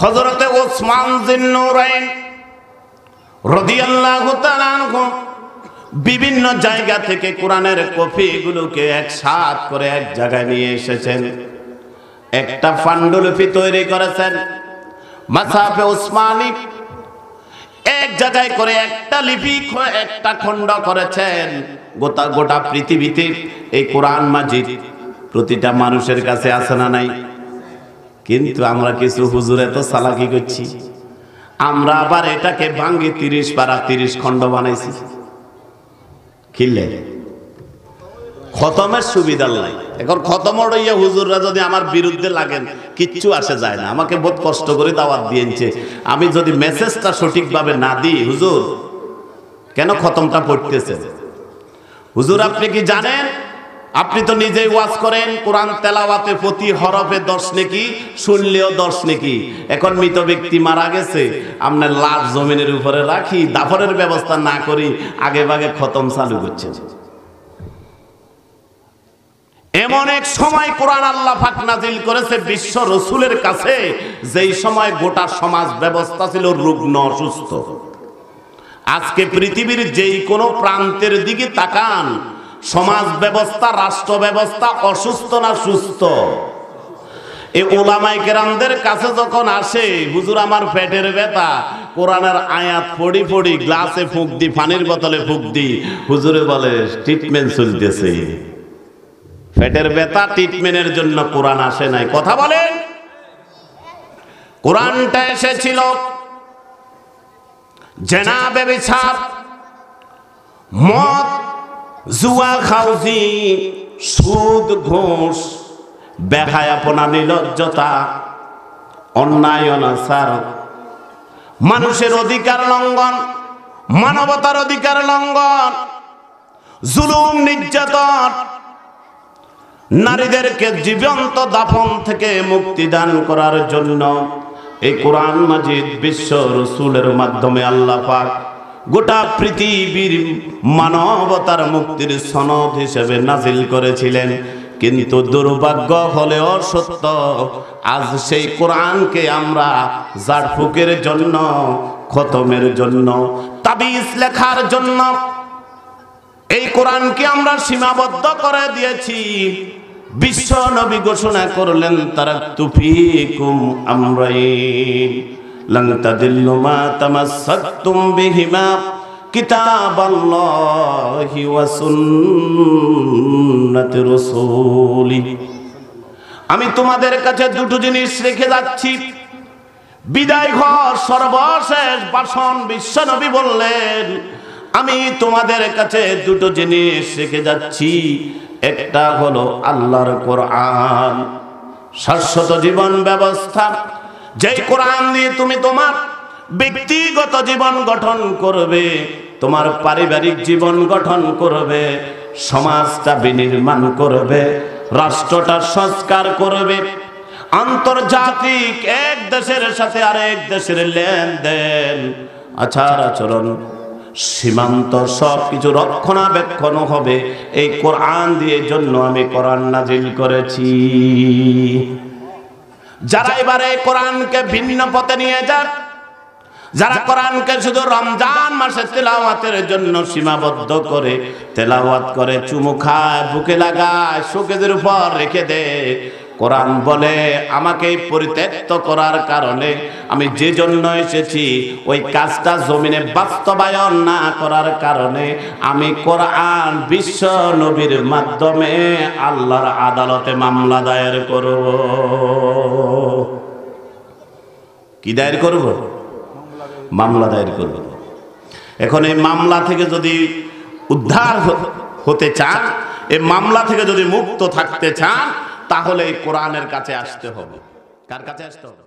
হযরতে ওসমান যিন্নুরাইন রাদিয়াল্লাহু তাআলা আনহু বিভিন্ন জায়গা থেকে কোরআনের কপিগুলোকে একসাথ করে এক জায়গায় নিয়ে এসেছেন। একটা পান্ডুলিপি তৈরি করেছেন মাসহাফে উসমানী। এক জায়গায় করে একটা লিপি, একটা খণ্ড করেছেন। গোটা পৃথিবীতে এই কোরআন মাজিদ প্রতিটা মানুষের কাছে আছে না নাই? কিন্তু আমরা কিছু হুজুর এত চালাকি করছি, আমরা আবার এটাকে ভাঙ্গি 30 পারা 30 খণ্ড বানাইছি। খিললে খতমের সুবিধা নাই। এখন খতম হইয়া হুজুররা যদি আমার বিরুদ্ধে লাগেন কিচ্ছু আসে যায় না। আমাকে বহুত কষ্ট করে দাওয়াত দিয়েছে, আমি যদি মেসেজটা সঠিকভাবে না দিই, হুজুর কেন খতমটা পড়তেছেন? হুজুর আপনি কি জানেন, আপনি তো নিজেই ওয়াজ করেন, কোরআন তেলাওয়াতে প্রতি হরফে 10 নেকি, শুনলেও 10 নেকি। এখন মৃত ব্যক্তি মারা গেছে, আপনার লাশ জমিনের উপরে রাখি, দাফনের ব্যবস্থা না করি, আগে ভাগে খতম চালু করছে। এমন এক সময় কোরআন আল্লাহ পাক নাজিল করেছে বিশ্ব রাসূলের কাছে, যেই সময় গোটা সমাজ ব্যবস্থা ছিল রুগ্ন, অসুস্থ। আজকে পৃথিবীর যেই কোনো প্রান্তের দিকে তাকান, সমাজ ব্যবস্থা, রাষ্ট্র ব্যবস্থা অসুস্থ না সুস্থ? এই ওলামায়ে কেরামদের কাছে যখন আসে, হুজুর আমার পেটের ব্যথা, কোরআনের আয়াত পড়ি পড়ি গ্লাসে ফুঁক দি, পানির বোতলে ফুঁক দি, হুজুরে বলে ট্রিটমেন্ট চলতেছে। পেটের ব্যথা ট্রিটমেন্টের জন্য কোরআন আসে নাই। কথা বলেন, কোরআনটা এসেছিল জেনা, ব্যভিচার, মদ, জুয়া, খাউজি, সুদ, ঘুষ, বেহায়াপনা, নির্লজ্জতা, অন্যায়, অনাচার, মানুষের অধিকার লঙ্ঘন, মানবতার অধিকার লঙ্ঘন, জুলুম, নির্যাতন, নারীদেরকে জীবন্ত দাফন থেকে মুক্তি দান করার জন্য এই কোরআন মাজিদ বিশ্ব রাসূলের মাধ্যমে আল্লাহ পাক গোটা পৃথিবীর মানবতার মুক্তির সনদ হিসেবে নাজিল করেছিলেন। কিন্তু দুর্ভাগ্য হলেও সত্য, আজ সেই কোরআনকে আমরা জাড়ফুঁকের জন্য, খতমের জন্য, তাবিজ লেখার জন্য এই কোরআনকে আমরা সীমাবদ্ধ করে দিয়েছি। বিশ্ব নবী ঘোষণা করলেন, তারাকতু ফীকুম আমরাইন লান তাদিল্লু মা তামাসসাকতুম বিহিমা কিতাবাল্লাহি ওয়া সুন্নাতি রাসূলি। আমি তোমাদের কাছে দুটো জিনিস রেখে যাচ্ছি। বিদায় ঘর সর্বশেষ ভাষণ বিশ্ব নবী বললেন, আমি তোমাদের কাছে দুটো জিনিস রেখে যাচ্ছি। একটা হলো আল্লাহর কোরআন, শাশ্বত জীবন ব্যবস্থা, যেই কোরআন দিয়ে তুমি তোমার ব্যক্তিগত জীবন গঠন করবে, তোমার পারিবারিক জীবন গঠন করবে, সমাজটা বিনির্মাণ করবে, রাষ্ট্রটা সংস্কার করবে, আন্তর্জাতিক এক দেশের সাথে আরেক দেশের লেনদেন, আচার আচরণ, সীমান্ত সবকিছু রক্ষণাবেক্ষণ হবে এই কোরআন দিয়ে। জন্য আমি কোরআন নাজিল করেছি। যারা এবারে কোরআনকে ভিন্ন পথে নিয়ে যান, যারা কোরআনকে শুধু রমজান মাসে তেলাওয়াতের জন্য সীমাবদ্ধ করে তেলাওয়াত করে, চুমু খায়, বুকে লাগায়, শোকেজের উপর রেখে দেয়, কোরআন বলে আমাকে পরিত্যক্ত করার কারণে আমি যে জন্য এসেছি ওই কাজটা জমিনে বাস্তবায়ন না করার কারণে আমি কোরআন বিশ্ব নবীর মাধ্যমে আল্লাহর আদালতে মামলা দায়ের করব। কি দায়ের করব? মামলা দায়ের করব। এখন এই মামলা থেকে যদি উদ্ধার হতে চান, এই মামলা থেকে যদি মুক্ত থাকতে চান, তাহলে এই কোরআনের কাছে আসতে হবে। কার কাছে আসতে হবে?